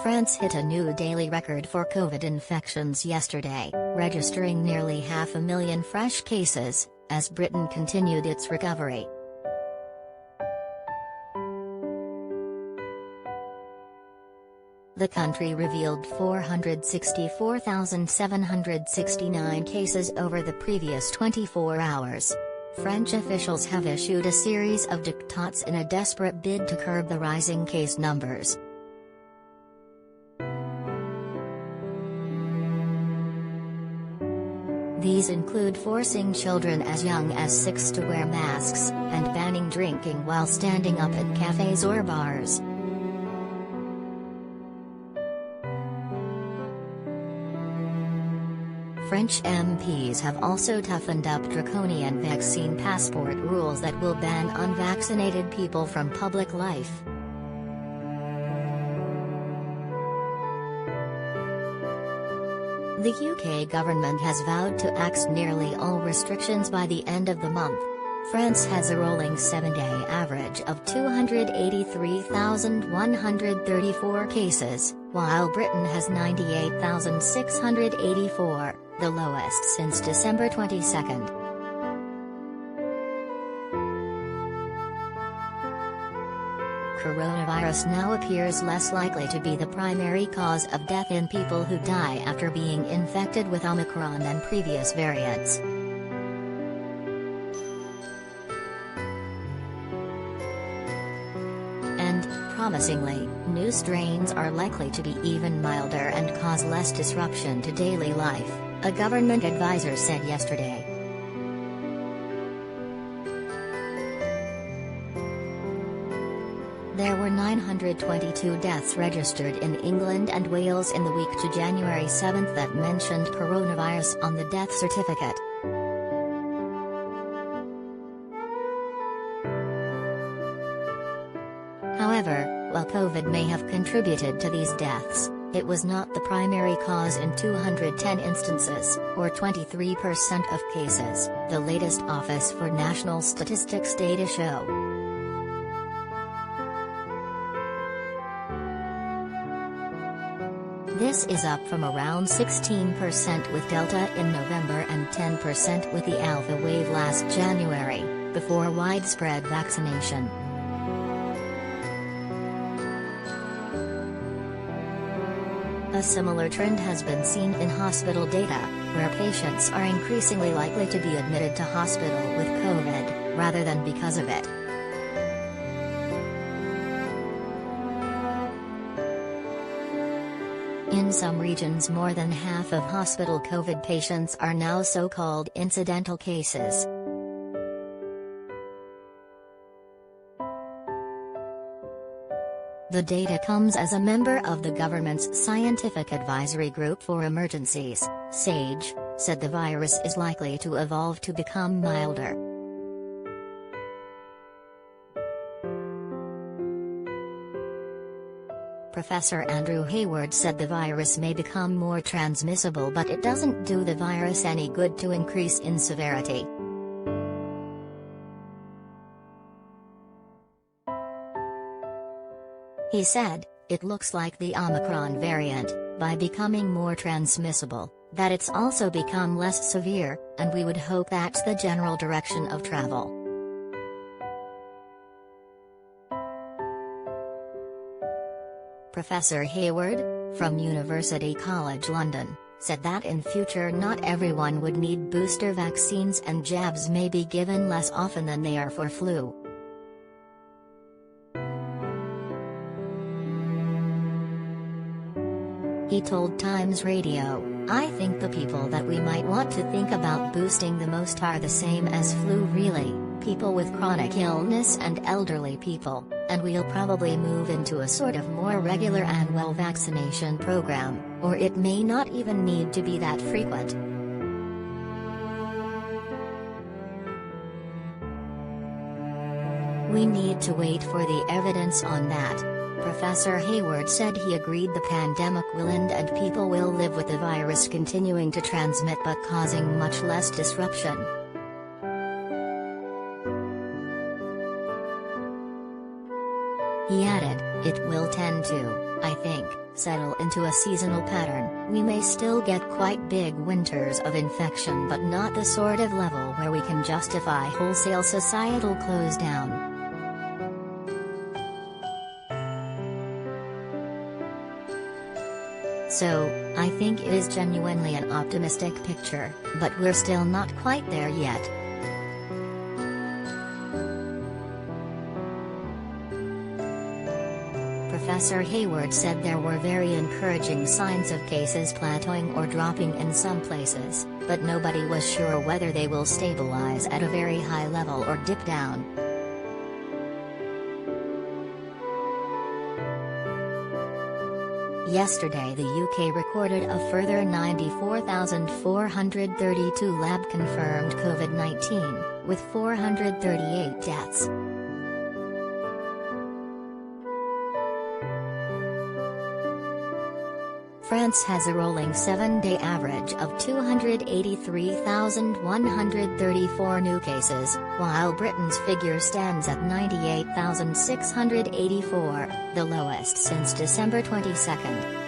France hit a new daily record for COVID infections yesterday, registering nearly 500,000 fresh cases, as Britain continued its recovery. The country revealed 464,769 cases over the previous 24 hours. French officials have issued a series of diktats in a desperate bid to curb the rising case numbers. These include forcing children as young as 6 to wear masks, and banning drinking while standing up at cafes or bars. French MPs have also toughened up draconian vaccine passport rules that will ban unvaccinated people from public life. The UK government has vowed to axe nearly all restrictions by the end of the month. France has a rolling 7-day average of 283,134 cases, while Britain has 98,684, the lowest since December 22. Coronavirus now appears less likely to be the primary cause of death in people who die after being infected with Omicron than previous variants. And, promisingly, new strains are likely to be even milder and cause less disruption to daily life, a government advisor said yesterday. There were 922 deaths registered in England and Wales in the week to January 7 that mentioned coronavirus on the death certificate. However, while COVID may have contributed to these deaths, it was not the primary cause in 210 instances, or 23% of cases, the latest Office for National Statistics data show. This is up from around 16% with Delta in November and 10% with the Alpha wave last January, before widespread vaccination. A similar trend has been seen in hospital data, where patients are increasingly likely to be admitted to hospital with COVID, rather than because of it. In some regions, more than half of hospital COVID patients are now so-called incidental cases. The data comes as a member of the government's Scientific Advisory Group for Emergencies, SAGE, said the virus is likely to evolve to become milder. Professor Andrew Hayward said the virus may become more transmissible, but it doesn't do the virus any good to increase in severity. He said, "It looks like the Omicron variant, by becoming more transmissible, that it's also become less severe, and we would hope that's the general direction of travel." Professor Hayward, from University College London, said that in future not everyone would need booster vaccines and jabs may be given less often than they are for flu. He told Times Radio, "I think the people that we might want to think about boosting the most are the same as flu really, people with chronic illness and elderly people, and we'll probably move into a sort of more regular annual vaccination program, or it may not even need to be that frequent." We need to wait for the evidence on that. Professor Hayward said he agreed the pandemic will end and people will live with the virus continuing to transmit but causing much less disruption. He added, "It will tend to, I I think, settle into a seasonal pattern, we may still get quite big winters of infection, but not the sort of level where we can justify wholesale societal close down. So, I think it is genuinely an optimistic picture, but we're still not quite there yet. Professor Hayward said there were very encouraging signs of cases plateauing or dropping in some places, but nobody was sure whether they will stabilize at a very high level or dip down. Yesterday the UK recorded a further 94,432 lab-confirmed COVID-19, with 438 deaths. France has a rolling 7-day average of 283,134 new cases, while Britain's figure stands at 98,684, the lowest since December 22.